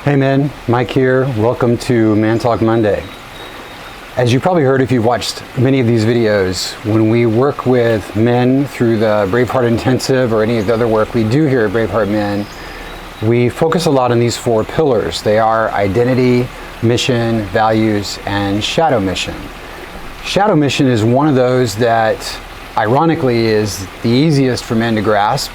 Hey men, Mike here. Welcome to Man Talk Monday. As you probably heard if you've watched many of these videos, when we work with men through the Braveheart Intensive or any of the other work we do here at Braveheart Men, we focus a lot on these four pillars. They are identity, mission, values, and shadow mission. Shadow mission is one of those that ironically is the easiest for men to grasp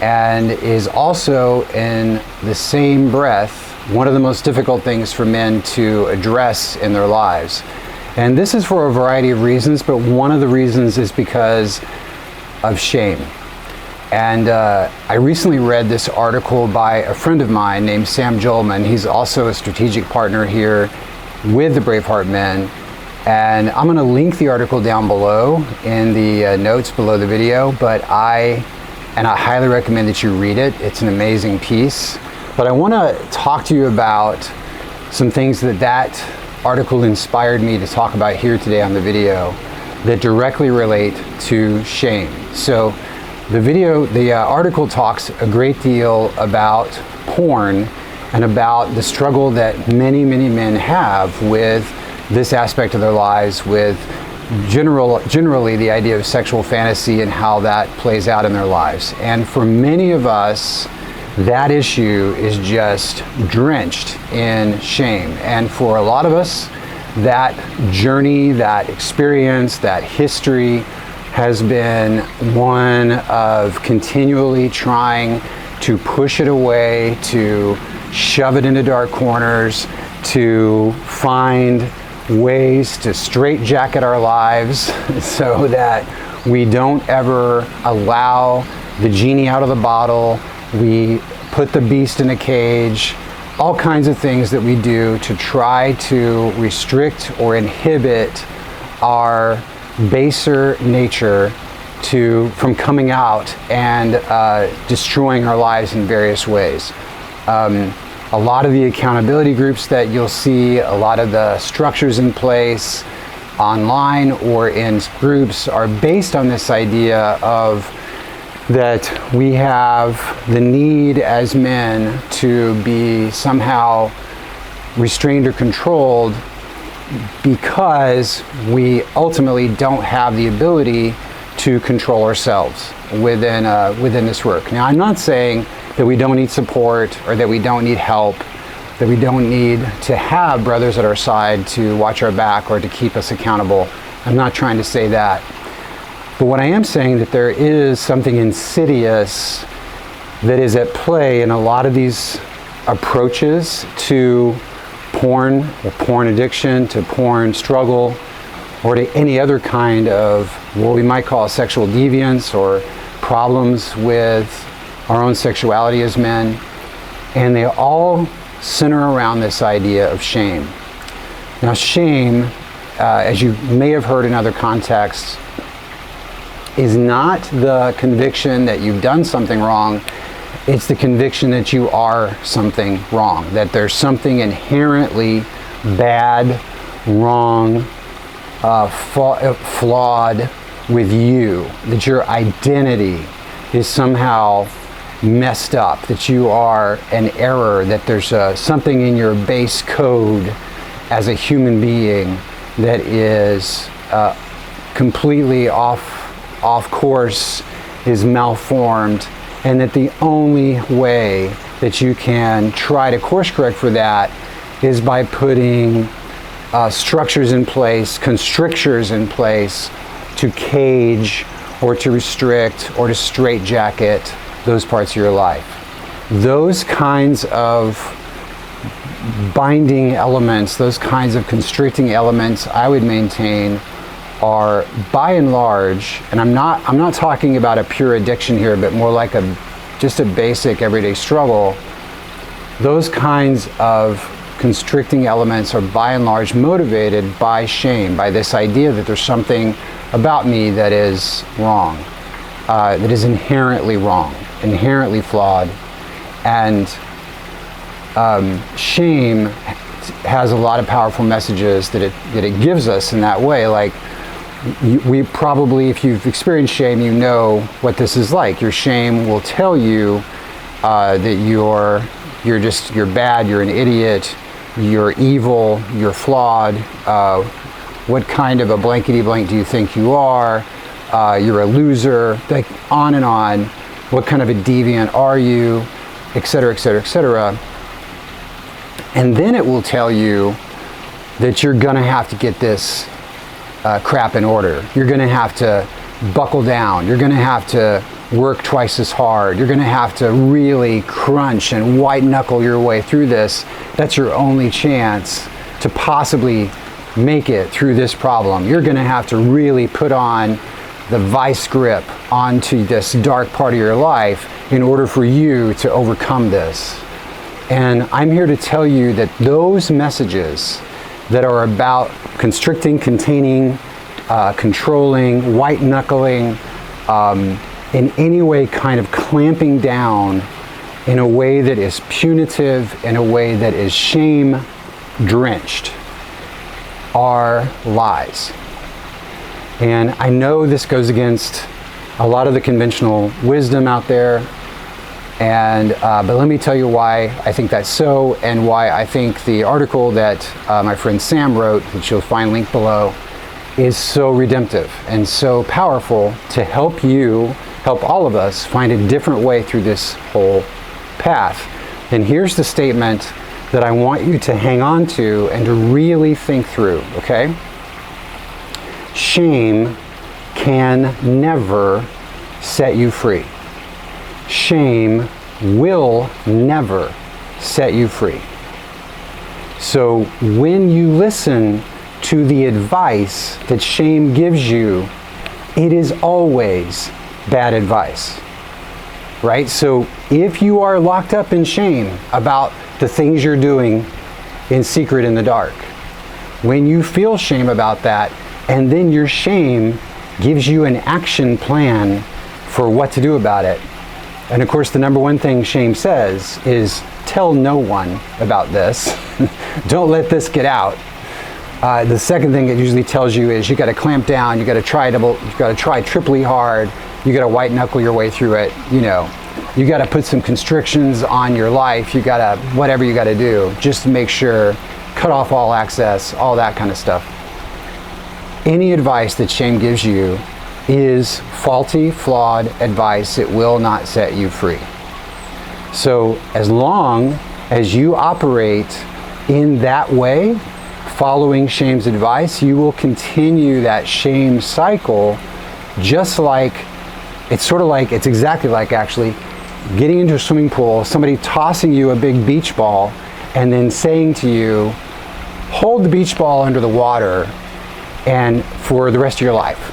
and is also in the same breath one of the most difficult things for men to address in their lives. And this is for a variety of reasons, but one of the reasons is because of shame. And I recently read this article by a friend of mine named Sam Jolman. He's also a strategic partner here with the Braveheart Men. And I'm going to link the article down below in the notes below the video, but I highly recommend that you read it. It's an amazing piece. But I want to talk to you about some things that article inspired me to talk about here today on the video that directly relate to shame. So the article talks a great deal about porn and about the struggle that many men have with this aspect of their lives, with generally the idea of sexual fantasy and how that plays out in their lives. And for many of us, that issue is just drenched in shame. And for a lot of us, that journey, that experience, that history has been one of continually trying to push it away, to shove it into dark corners, to find ways to straitjacket our lives so that we don't ever allow the genie out of the bottle. We put the beast in a cage, all kinds of things that we do to try to restrict or inhibit our baser nature from coming out and destroying our lives in various ways. A lot of the accountability groups that you'll see, a lot of the structures in place online or in groups are based on this idea of that we have the need as men to be somehow restrained or controlled because we ultimately don't have the ability to control ourselves within this work. Now, I'm not saying that we don't need support or that we don't need help, that we don't need to have brothers at our side to watch our back or to keep us accountable. I'm not trying to say that. But what I am saying that there is something insidious that is at play in a lot of these approaches to porn or porn addiction, to porn struggle, or to any other kind of what we might call sexual deviance or problems with our own sexuality as men. And they all center around this idea of shame. Now, shame, as you may have heard in other contexts, is not the conviction that you've done something wrong. It's the conviction that you are something wrong, that there's something inherently bad, wrong, flawed with you, that your identity is somehow messed up, that you are an error, that there's something in your base code as a human being that is completely off course, is malformed, and that the only way that you can try to course correct for that is by putting structures in place, constrictures in place to cage or to restrict or to straitjacket those parts of your life. Those kinds of binding elements, those kinds of constricting elements, I would maintain are by and large, and I'm not talking about a pure addiction here, but more like just a basic everyday struggle. Those kinds of constricting elements are by and large motivated by shame, by this idea that there's something about me that is wrong, that is inherently wrong, inherently flawed. And shame has a lot of powerful messages that it gives us in that way. Like, we probably, if you've experienced shame, you know what this is like. Your shame will tell you that you're you're bad, you're an idiot, you're evil, you're flawed, what kind of a blankety blank do you think you are, you're a loser, like on and on, what kind of a deviant are you, etc., etc., etc. And then it will tell you that you're gonna have to get this crap in order. You're gonna have to buckle down. You're gonna have to work twice as hard. You're gonna have to really crunch and white knuckle your way through this. That's your only chance to possibly make it through this problem. You're gonna have to really put on the vice grip onto this dark part of your life in order for you to overcome this. And I'm here to tell you that those messages that are about constricting, containing, controlling, white knuckling, in any way kind of clamping down in a way that is punitive, in a way that is shame drenched, are lies. And I know this goes against a lot of the conventional wisdom out there, and but let me tell you why I think that's so, and why I think the article that my friend Sam wrote, which you'll find linked below, is so redemptive and so powerful to help you, help all of us find a different way through this whole path. And here's the statement that I want you to hang on to and to really think through, okay? Shame can never set you free. Shame will never set you free. So when you listen to the advice that shame gives you, it is always bad advice, right? So if you are locked up in shame about the things you're doing in secret in the dark, when you feel shame about that, and then your shame gives you an action plan for what to do about it. And of course, the number one thing shame says is tell no one about this. Don't let this get out. The second thing it usually tells you is you got to clamp down, you got to try triply hard, you got to white knuckle your way through it, you know. You got to put some constrictions on your life, you got to, whatever you got to do, just to make sure, cut off all access, all that kind of stuff. Any advice that shame gives you is faulty, flawed advice. It will not set you free. So as long as you operate in that way, following shame's advice, you will continue that shame cycle, just like, it's exactly like actually getting into a swimming pool, somebody tossing you a big beach ball, and then saying to you, hold the beach ball under the water and for the rest of your life.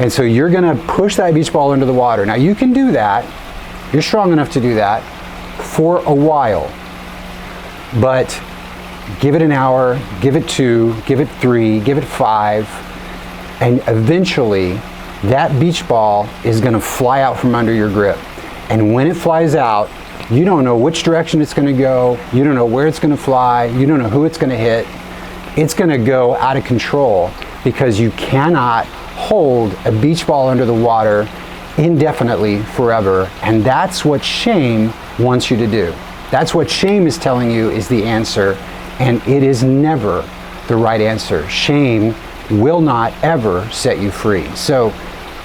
And so you're gonna push that beach ball into the water. Now you can do that, you're strong enough to do that for a while, but give it an hour, give it 2, give it 3, give it 5, and eventually that beach ball is gonna fly out from under your grip. And when it flies out, you don't know which direction it's gonna go, you don't know where it's gonna fly, you don't know who it's gonna hit. It's gonna go out of control because you cannot hold a beach ball under the water indefinitely forever. And that's what shame wants you to do. That's what shame is telling you is the answer, and it is never the right answer. Shame will not ever set you free. So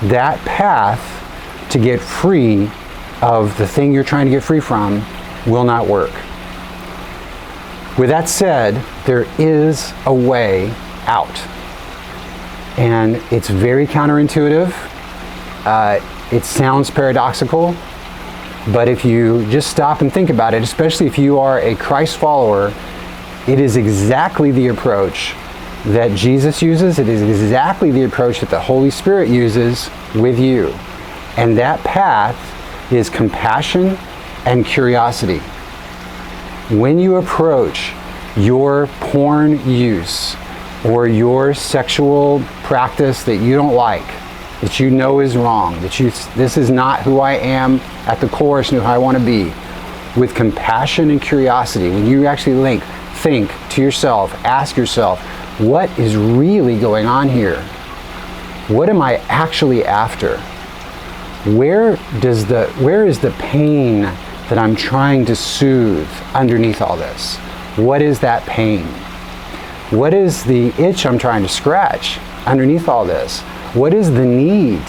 that path to get free of the thing you're trying to get free from will not work. With that said, there is a way out. And it's very counterintuitive. It sounds paradoxical, but if you just stop and think about it, especially if you are a Christ follower, it is exactly the approach that Jesus uses. It is exactly the approach that the Holy Spirit uses with you. And that path is compassion and curiosity. When you approach your porn use or your sexual practice that you don't like, that you know is wrong, this is not who I am at the core, it's not who I want to be, with compassion and curiosity, when you actually think to yourself, ask yourself, what is really going on here? What am I actually after? Where is the pain that I'm trying to soothe underneath all this? What is that pain? What is the itch I'm trying to scratch underneath all this? What is the need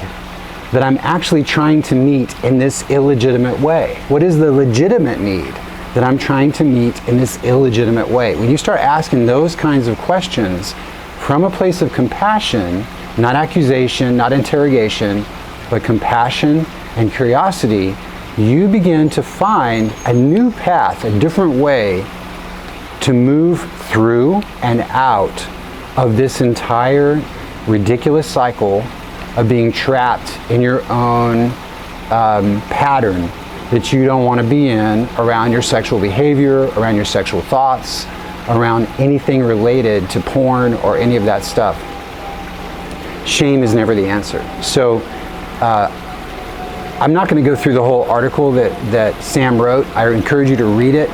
that I'm actually trying to meet in this illegitimate way? What is the legitimate need that I'm trying to meet in this illegitimate way? When you start asking those kinds of questions from a place of compassion, not accusation, not interrogation, but compassion and curiosity, you begin to find a new path, a different way to move through and out of this entire ridiculous cycle of being trapped in your own pattern that you don't want to be in around your sexual behavior, around your sexual thoughts, around anything related to porn or any of that stuff. Shame is never the answer. So I'm not going to go through the whole article that Sam wrote. I encourage you to read it.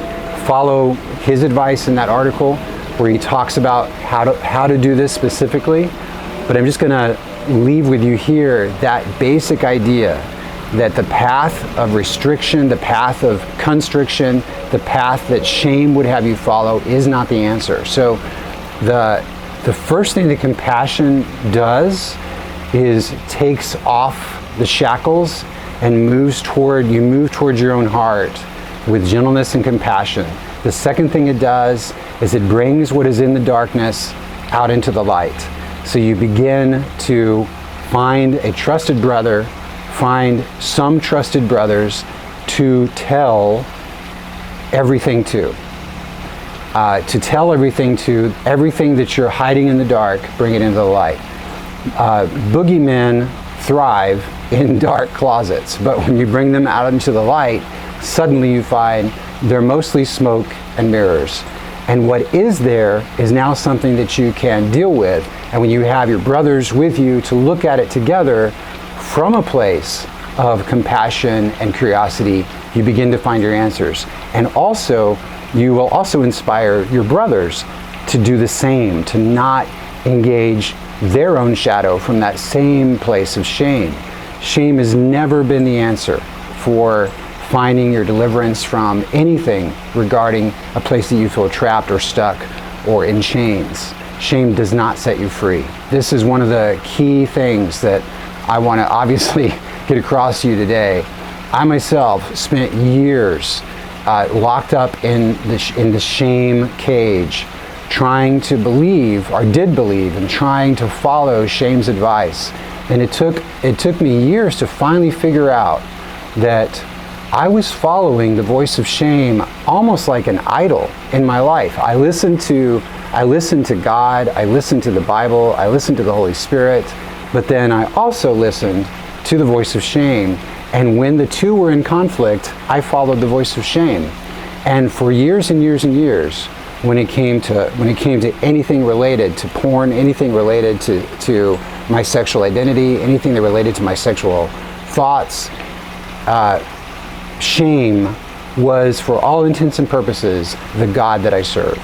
Follow his advice in that article where he talks about how to do this specifically. But I'm just going to leave with you here that basic idea that the path of restriction, the path of constriction, the path that shame would have you follow is not the answer. So the first thing that compassion does is takes off the shackles and move towards your own heart with gentleness and compassion. The second thing it does is it brings what is in the darkness out into the light. So you begin to find a trusted brother, find some trusted brothers to tell everything to. Everything that you're hiding in the dark, bring it into the light. Boogeymen thrive in dark closets, but when you bring them out into the light, suddenly you find they're mostly smoke and mirrors. And what is there is now something that you can deal with. And when you have your brothers with you to look at it together from a place of compassion and curiosity, you begin to find your answers. And also, you will also inspire your brothers to do the same, to not engage their own shadow from that same place of shame. Shame has never been the answer for finding your deliverance from anything regarding a place that you feel trapped or stuck or in chains. Shame does not set you free. This is one of the key things that I want to obviously get across to you today. I myself spent years locked up in the shame cage, trying to believe, or did believe, and trying to follow shame's advice. And it took me years to finally figure out that I was following the voice of shame almost like an idol in my life. I listened to God, I listened to the Bible, I listened to the Holy Spirit, but then I also listened to the voice of shame. And when the two were in conflict, I followed the voice of shame. And for years and years and years, when it came to anything related to porn, anything related to my sexual identity, anything that related to my sexual thoughts, shame was, for all intents and purposes, the God that I served.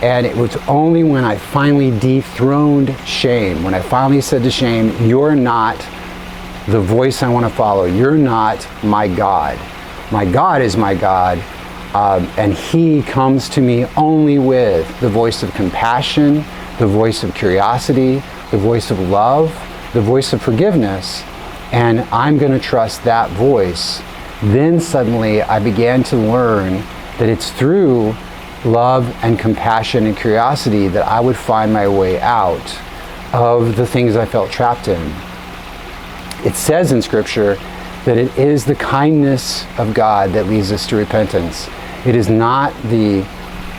And it was only when I finally dethroned shame, when I finally said to shame, you're not the voice I want to follow. You're not my God. My God is my God. And He comes to me only with the voice of compassion, the voice of curiosity, the voice of love, the voice of forgiveness. And I'm going to trust that voice. Then suddenly I began to learn that it's through love and compassion and curiosity that I would find my way out of the things I felt trapped in. It says in Scripture that it is the kindness of God that leads us to repentance. It is not the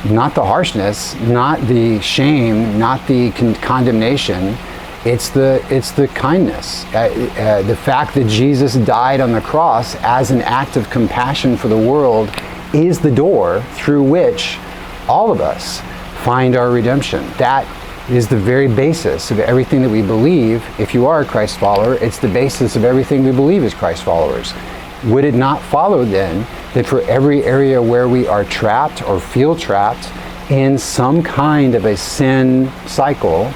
harshness, not the shame, not the condemnation. It's the kindness. The fact that Jesus died on the cross as an act of compassion for the world is the door through which all of us find our redemption. That is the very basis of everything that we believe. If you are a Christ follower, it's the basis of everything we believe as Christ followers. Would it not follow then that for every area where we are trapped or feel trapped in some kind of a sin cycle,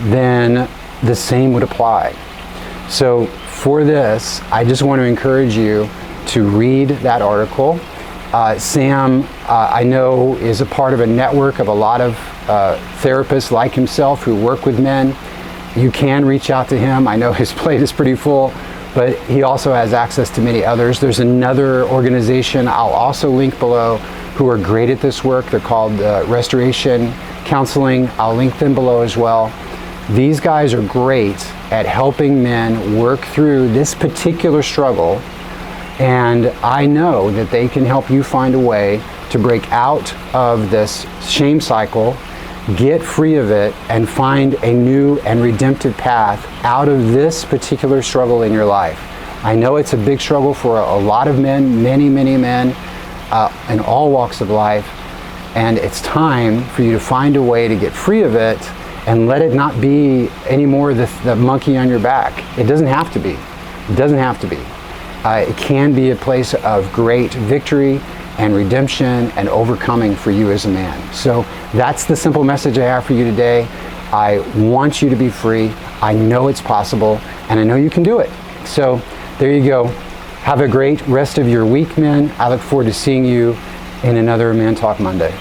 then the same would apply? So for this, I just want to encourage you to read that article. Sam, I know, is a part of a network of a lot of therapists like himself who work with men. You can reach out to him. I know his plate is pretty full, but he also has access to many others. There's another organization I'll also link below who are great at this work. They're called ReStory Counseling. I'll link them below as well. These guys are great at helping men work through this particular struggle, and I know that they can help you find a way to break out of this shame cycle, get free of it, and find a new and redemptive path out of this particular struggle in your life. I know it's a big struggle for a lot of men, many men in all walks of life, and it's time for you to find a way to get free of it and let it not be anymore the monkey on your back. It doesn't have to be. It doesn't have to be. It can be a place of great victory and redemption and overcoming for you as a man. So that's the simple message I have for you today. I want you to be free. I know it's possible, and I know you can do it. So there you go. Have a great rest of your week, men. I look forward to seeing you in another Man Talk Monday.